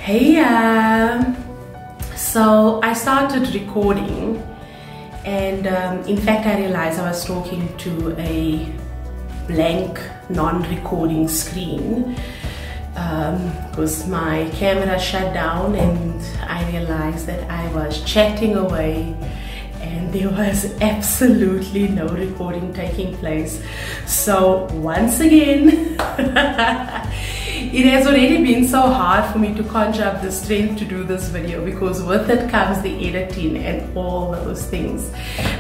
Hey, so I started recording, and in fact I realized I was talking to a blank non-recording screen because my camera shut down, and I realized that I was chatting away and there was absolutely no recording taking place. So once again it has already been so hard for me to conjure up the strength to do this video, because with it comes the editing and all those things.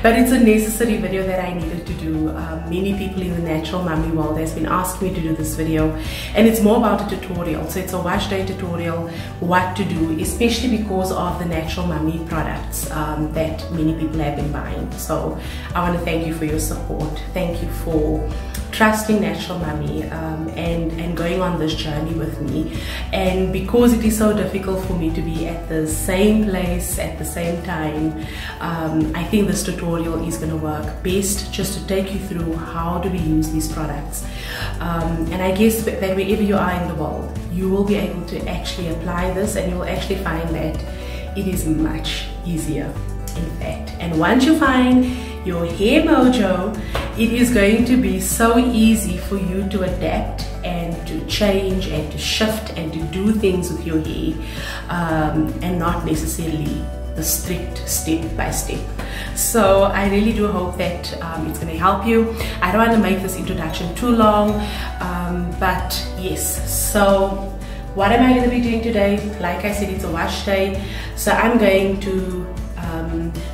But it's a necessary video that I needed to do. Many people in the natural mummy world has been asking me to do this video, and it's more about a tutorial. So it's a wash day tutorial, what to do, especially because of the natural mummy products that many people have been buying. So I want to thank you for your support. Thank you for trusting Natural MumME and going on this journey with me. And because it is so difficult for me to be at the same place at the same time, I think this tutorial is going to work best just to take you through how do we use these products. And I guess that wherever you are in the world, you will be able to actually apply this, and you will actually find that it is much easier, in fact. And once you find your hair mojo, it is going to be so easy for you to adapt and to change and to shift and to do things with your hair, and not necessarily the strict step by step. So I really do hope that it's going to help you. I don't want to make this introduction too long, but yes, so what am I going to be doing today? Like I said, it's a wash day, so I'm going to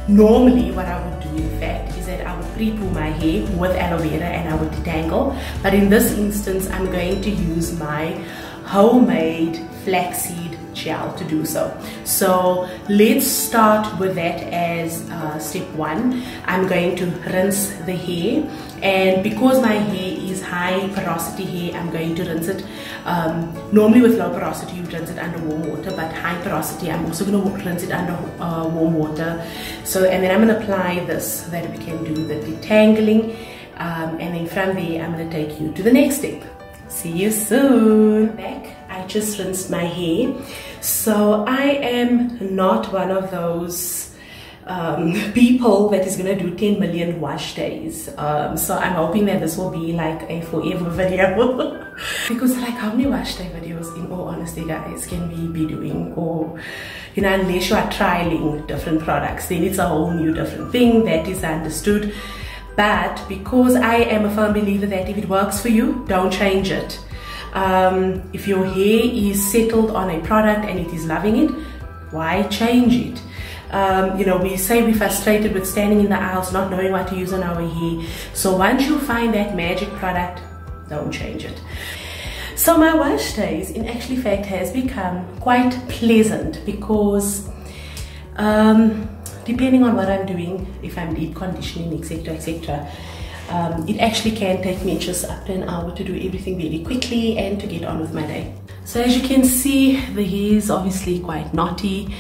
normally what I would do, in fact, is that I would pre-poo my hair with aloe vera and I would detangle. But in this instance, I'm going to use my homemade flaxseed gel to do so. So let's start with that as step one. I'm going to rinse the hair, and because my hair is high porosity hair, I'm going to rinse it. Normally with low porosity you rinse it under warm water, but high porosity I'm also going to rinse it under warm water. So, and then I'm going to apply this so that we can do the detangling, and then from there I'm going to take you to the next step. See you soon. Back, I just rinsed my hair. So I am not one of those people that is going to do 10 million wash days. So I'm hoping that this will be like a forever video. Because like, how many wash day videos, in all honesty guys, can we be doing? Or, you know, unless you are trialing different products, then it's a whole new different thing, that is understood. But because I am a firm believer that if it works for you, don't change it. If your hair is settled on a product and it is loving it, why change it? You know, we say we're frustrated with standing in the aisles not knowing what to use on our hair. So once you find that magic product, don't change it. So my wash days in actually fact has become quite pleasant, because depending on what I'm doing, if I'm deep conditioning, etc, etc, it actually can take me just up to an hour to do everything really quickly and to get on with my day. So as you can see, the hair is obviously quite knotty.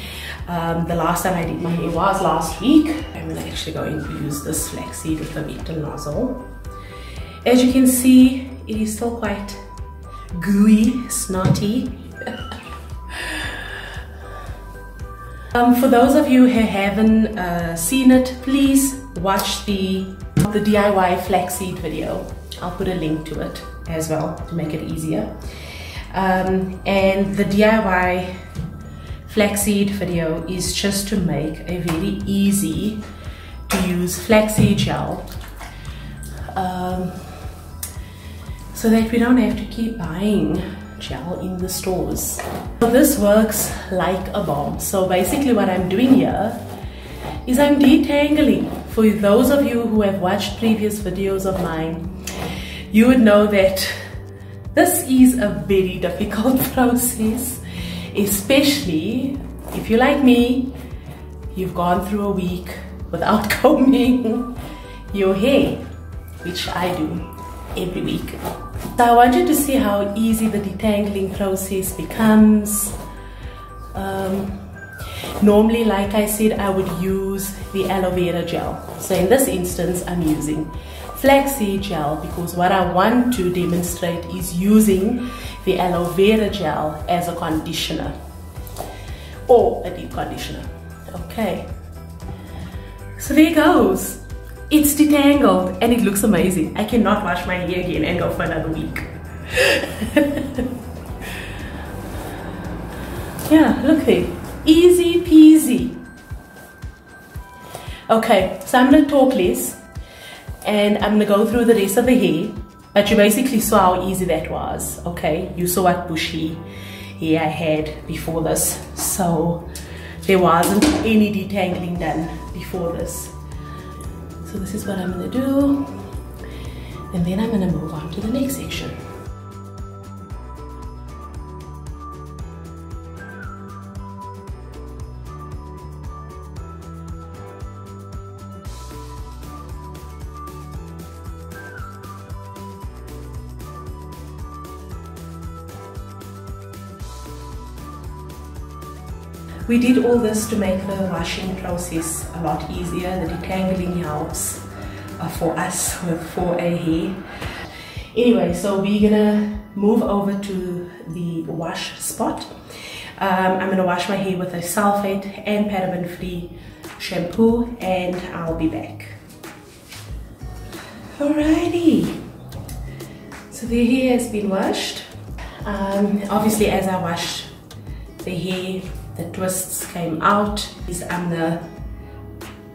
The last time I did my hair was last week. I'm actually going to use this flaxseed with the Victor nozzle. As you can see, it is still quite gooey, snotty. For those of you who haven't seen it, please watch the DIY flaxseed video. I'll put a link to it as well to make it easier. And the DIY flaxseed video is just to make a very easy to use flaxseed gel, so that we don't have to keep buying gel in the stores. So this works like a bomb. So basically what I'm doing here is I'm detangling. For those of you who have watched previous videos of mine, you would know that this is a very difficult process, especially if you're like me, you've gone through a week without combing your hair, which I do every week. So I want you to see how easy the detangling process becomes. Normally, like I said, I would use the aloe vera gel. So in this instance, I'm using flaxseed gel, because what I want to demonstrate is using the aloe vera gel as a conditioner. or a deep conditioner. Okay, so there it goes. It's detangled and it looks amazing. I cannot wash my hair again and go for another week. Yeah, look there, easy peasy. Okay, so I'm gonna talk less and I'm gonna go through the rest of the hair, but you basically saw how easy that was. Okay, you saw what bushy hair I had before this, so there wasn't any detangling done before this. So this is what I'm gonna do, and then I'm gonna move on to the next section. We did all this to make the washing process a lot easier. The detangling helps for us for a hair. Anyway, so we're gonna move over to the wash spot. I'm gonna wash my hair with a sulfate and paraben free shampoo, and I'll be back. Alrighty, so the hair has been washed. Obviously, as I washed the hair, the twists came out. I'm gonna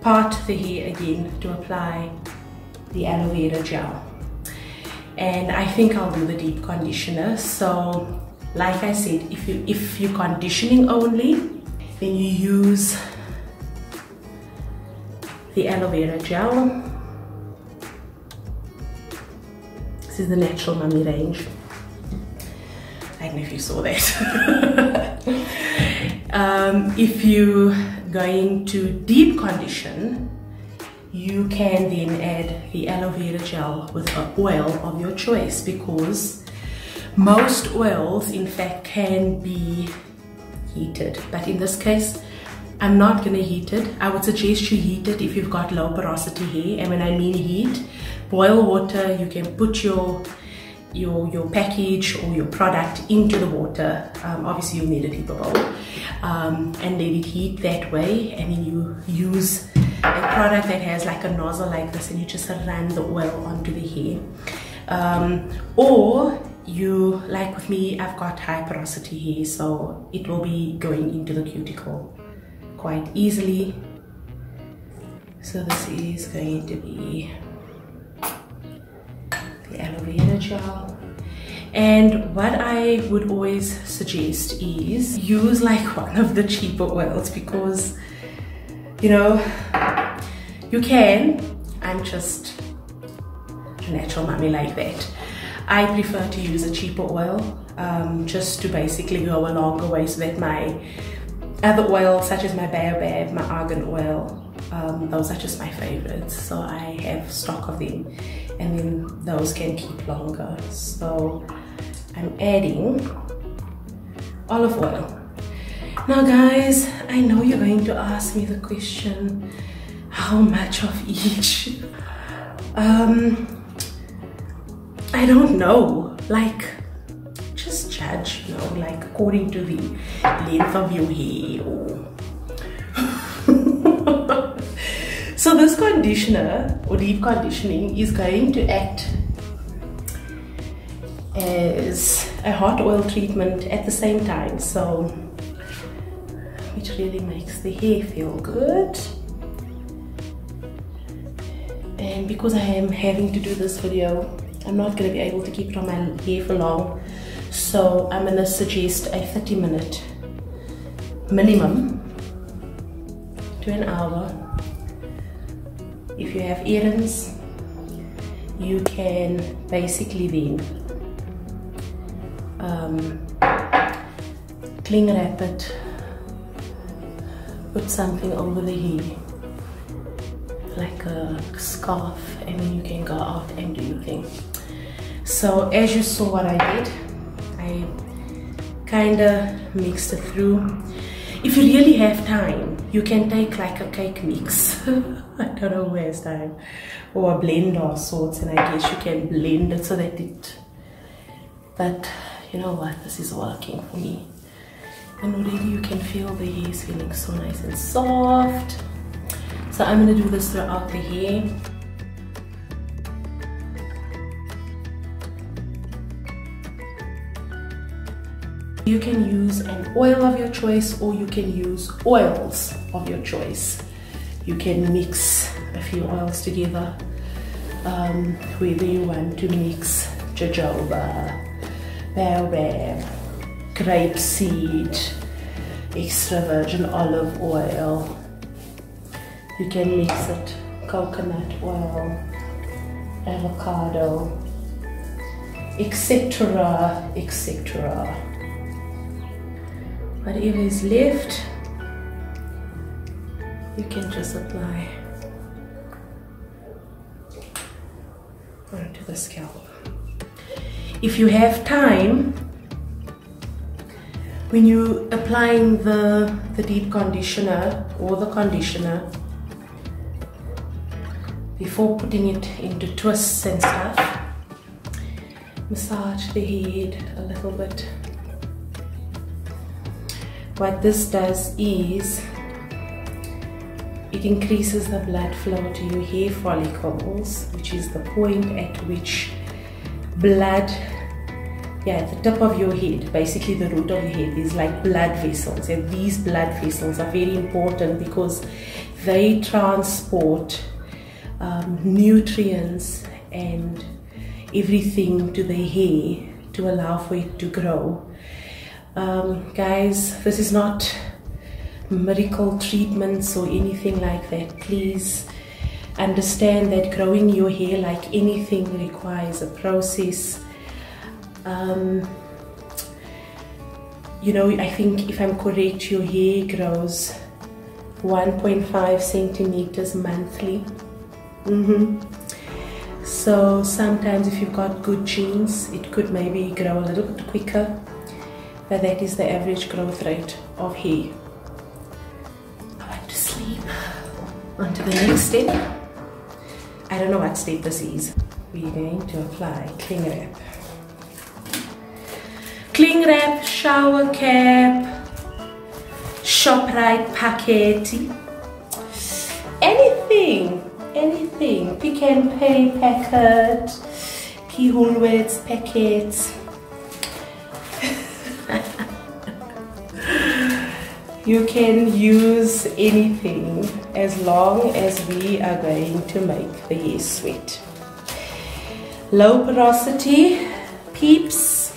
part the hair again to apply the aloe vera gel, and I think I'll do the deep conditioner. So like I said, if you're conditioning only, then you use the aloe vera gel. This is the Natural MumME range. I don't know if you saw that. If you're going to deep condition, you can then add the aloe vera gel with an oil of your choice, because most oils in fact can be heated, but in this case I'm not going to heat it. I would suggest you heat it if you've got low porosity hair, and when I mean heat, boil water. You can put your package or your product into the water. Obviously you need a deeper bowl, and let it heat that way, and then you use a product that has like a nozzle like this, and you just run the oil onto the hair. Or you, like with me, I've got high porosity hair, so it will be going into the cuticle quite easily. So this is going to be the aloe vera gel. And what I would always suggest is use like one of the cheaper oils, because you know you can. I'm just a natural mummy like that. I prefer to use a cheaper oil, just to basically go a longer way, so that my other oils, such as my baobab, my argan oil, those are just my favorites, so I have stock of them, and then those can keep longer. So I'm adding olive oil. Now guys, I know you're going to ask me the question, how much of each? I don't know, like just judge, you know, like according to the length of your hair. So this conditioner or deep conditioning is going to act as a hot oil treatment at the same time, so which really makes the hair feel good. And because I am having to do this video, I'm not going to be able to keep it on my hair for long, so I'm going to suggest a 30-minute minimum to an hour. If you have errands, you can basically then cling wrap it, put something over the hair like a scarf, and then you can go out and do your thing. So as you saw what I did, I kind of mixed it through. If you really have time, you can take like a cake mix. I don't know who has time, or a blender of sorts, and I guess you can blend it so that it, but you know what, this is working for me. and already you can feel the hair is feeling so nice and soft. So I'm going to do this throughout the hair. You can use an oil of your choice, or you can use oils of your choice. You can mix a few oils together, whether you want to mix jojoba, baobab, grapeseed, extra virgin olive oil. You can mix it, coconut oil, avocado, etc., etc. Whatever is left, you can just apply onto the scalp. If you have time, when you're applying the deep conditioner or the conditioner, before putting it into twists and stuff, massage the head a little bit. What this does is it increases the blood flow to your hair follicles, which is the point at which blood, at the tip of your head, basically the root of your head, is like blood vessels, and these blood vessels are very important because they transport nutrients and everything to the hair to allow for it to grow. Guys, this is not miracle treatments or anything like that. Please understand that growing your hair, like anything, requires a process. You know, I think if I'm correct, your hair grows 1.5 centimeters monthly. So sometimes if you've got good genes, it could maybe grow a little bit quicker, but that is the average growth rate of hair. I want to sleep. On to the next step. I don't know what step this is. We're going to apply cling wrap. Cling wrap, shower cap, ShopRite packet, anything. Pick and Pay packet, P. Woolworths packets. You can use anything as long as we are going to make the hair sweat. Low porosity, peeps.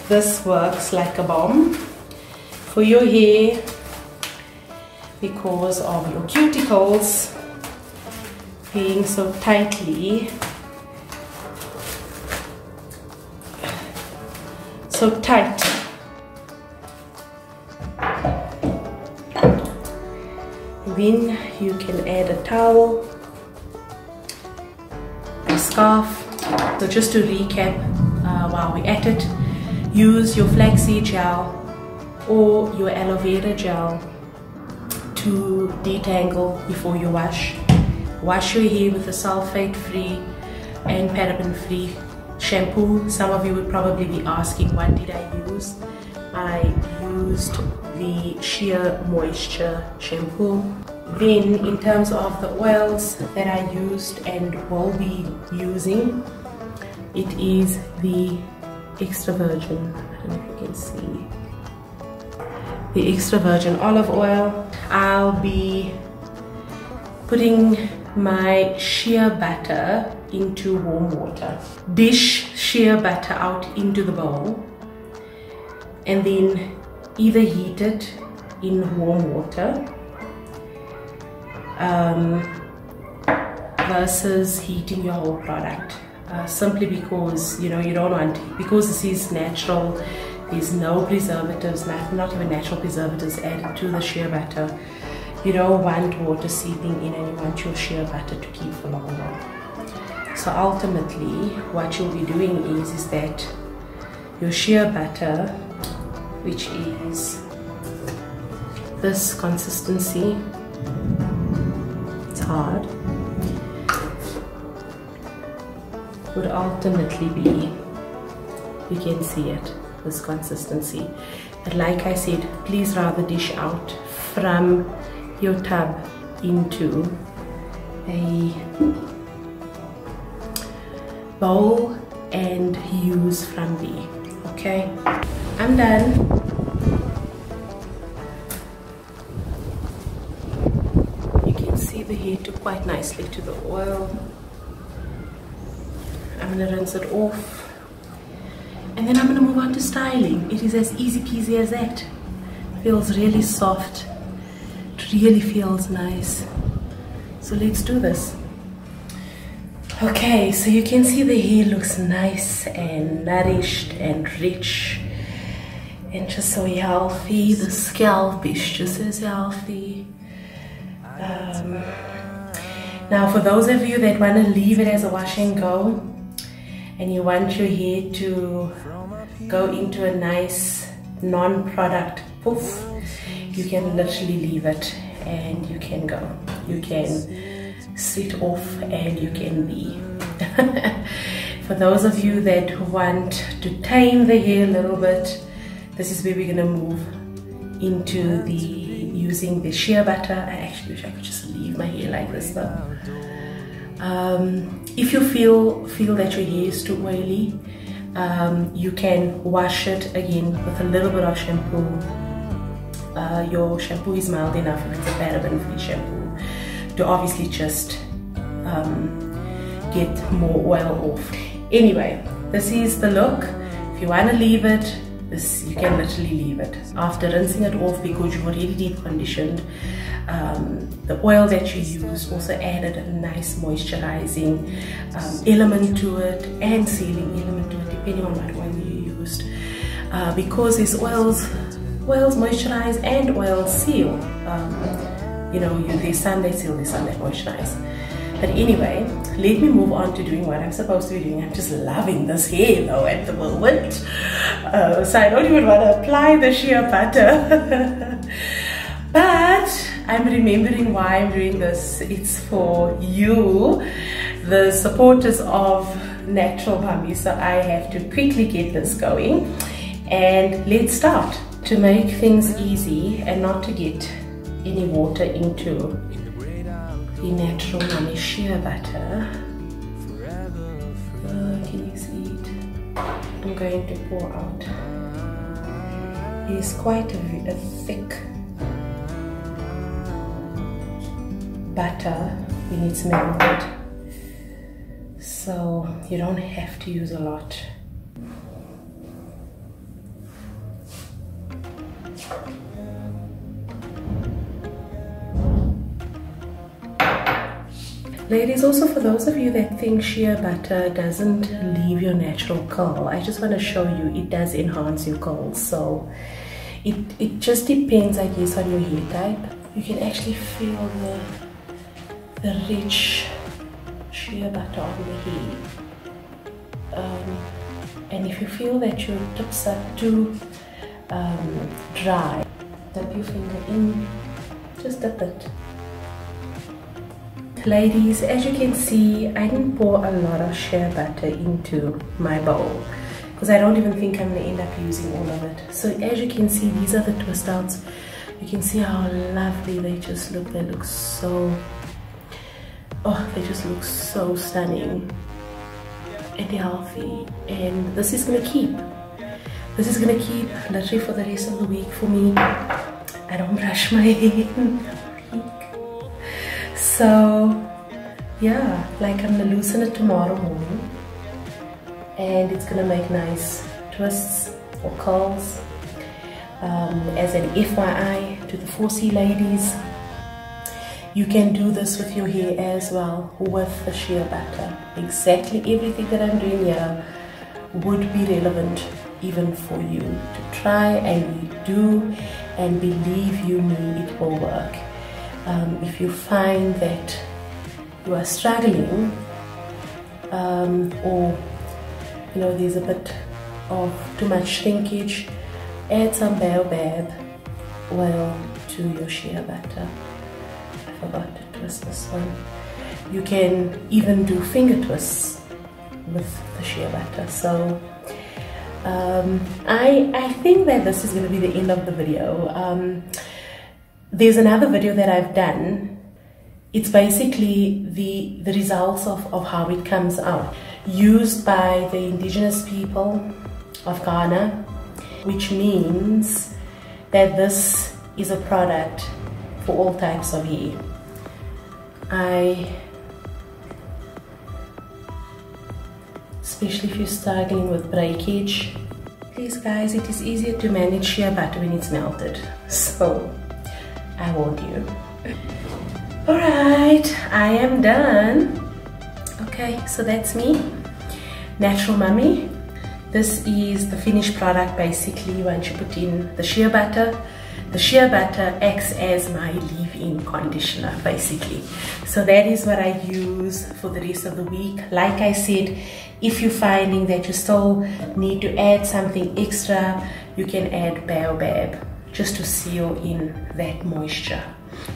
This works like a bomb for your hair because of your cuticles being so tightly, so tight. Then you can add a towel, a scarf. So just to recap, while we're at it, use your flaxseed gel or your aloe vera gel to detangle before you wash. Wash your hair with a sulfate-free and paraben-free shampoo. Some of you would probably be asking, what did I use? I used the Sheer Moisture shampoo. Then in terms of the oils that I used and will be using, it is the extra virgin, I don't know if you can see, the extra virgin olive oil. I'll be putting my shea butter into warm water. Dish shea butter out into the bowl and then either heat it in warm water versus heating your whole product, simply because, you know, you don't want, because this is natural, there's no preservatives, not even natural preservatives added to the shea butter. You don't want water seeping in, and you want your shea butter to keep for longer. So ultimately what you'll be doing is that your shea butter, which is this consistency, it's hard, would ultimately be, you can see it, this consistency. But like I said, please rather dish out from your tub into a bowl and use from there. Okay, I'm done. You can see the hair took quite nicely to the oil. I'm gonna rinse it off, and then I'm gonna move on to styling. It is as easy peasy as that. It feels really soft. It really feels nice. So let's do this. Okay, so you can see the hair looks nice and nourished and rich and just so healthy. The scalp is just as healthy. Now for those of you that want to leave it as a wash and go, and you want your hair to go into a nice non-product poof, you can literally leave it and you can go. You can sit off and you can be. For those of you that want to tame the hair a little bit, this is where we're gonna move into the using the shea butter. I actually wish I could just leave my hair like this though. If you feel that your hair is too oily, you can wash it again with a little bit of shampoo. Your shampoo is mild enough if it's a paraben-free shampoo to obviously just get more oil off. Anyway, this is the look. If you want to leave it, you can literally leave it. After rinsing it off, because you've already deep conditioned, the oil that you use also added a nice moisturizing element to it and sealing element to it, depending on what oil you used. Because these oils moisturize and oils seal. You know, there's some that seal, there's some that moisturize. But anyway, let me move on to doing what I'm supposed to be doing. I'm just loving this hair though at the moment. So I don't even want to apply the shea butter. But I'm remembering why I'm doing this. It's for you, the supporters of Natural MumME. So I have to quickly get this going. And let's start. To make things easy and not to get any water into the Natural MumME shea butter. Can you see it? I'm going to pour out. It is quite a thick butter when it's melted, so you don't have to use a lot. Ladies, also for those of you that think shea butter doesn't leave your natural curl, I just want to show you it does enhance your curls. So it just depends, I guess, on your hair type. You can actually feel the rich shea butter on the hair. And if you feel that your tips are too dry, dip your finger in, just dip it. Ladies, as you can see, I didn't pour a lot of shea butter into my bowl because I don't even think I'm going to end up using all of it. So as you can see, these are the twist outs. You can see how lovely they just look. They look so, oh, they just look so stunning and healthy. And this is going to keep. This is going to keep literally for the rest of the week for me. I don't brush my hair. So yeah, like I'm gonna loosen it tomorrow morning and it's gonna make nice twists or curls. As an FYI to the 4C ladies, you can do this with your hair as well with the shea butter. Exactly everything that I'm doing here would be relevant even for you to try, and you do, and believe you me, it will work. If you find that you are struggling or you know there's a bit of too much shrinkage, add some baobab oil to your shea butter. I forgot to twist this one. You can even do finger twists with the shea butter. So I think that this is going to be the end of the video. There's another video that I've done. It's basically the results of how it comes out, used by the indigenous people of Ghana, which means that this is a product for all types of hair. Especially if you're struggling with breakage. Please guys, it is easier to manage shea butter when it's melted, so I warned you. Alright, I am done. Okay, so that's me, Natural MumME. This is the finished product. Basically, once you put in the shea butter acts as my leave-in conditioner basically. So that is what I use for the rest of the week. Like I said, if you're finding that you still need to add something extra, you can add baobab just to seal in that moisture.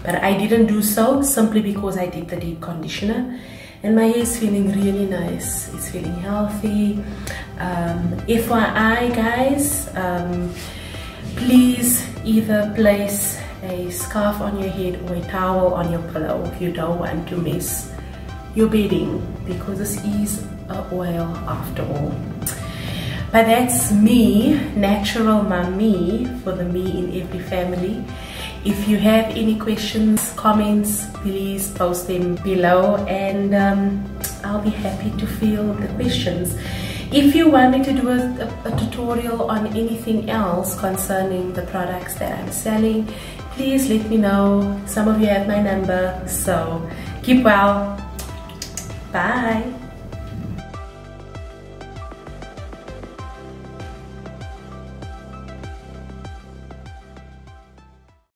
But I didn't do so simply because I did the deep conditioner and my hair is feeling really nice. It's feeling healthy. FYI guys, please either place a scarf on your head or a towel on your pillow if you don't want to miss your bedding, because this is a oil after all. But that's me, Natural MumME, for the me in every family. If you have any questions, comments, please post them below and I'll be happy to field the questions. If you want me to do a tutorial on anything else concerning the products that I'm selling, please let me know. Some of you have my number, so keep well. Bye.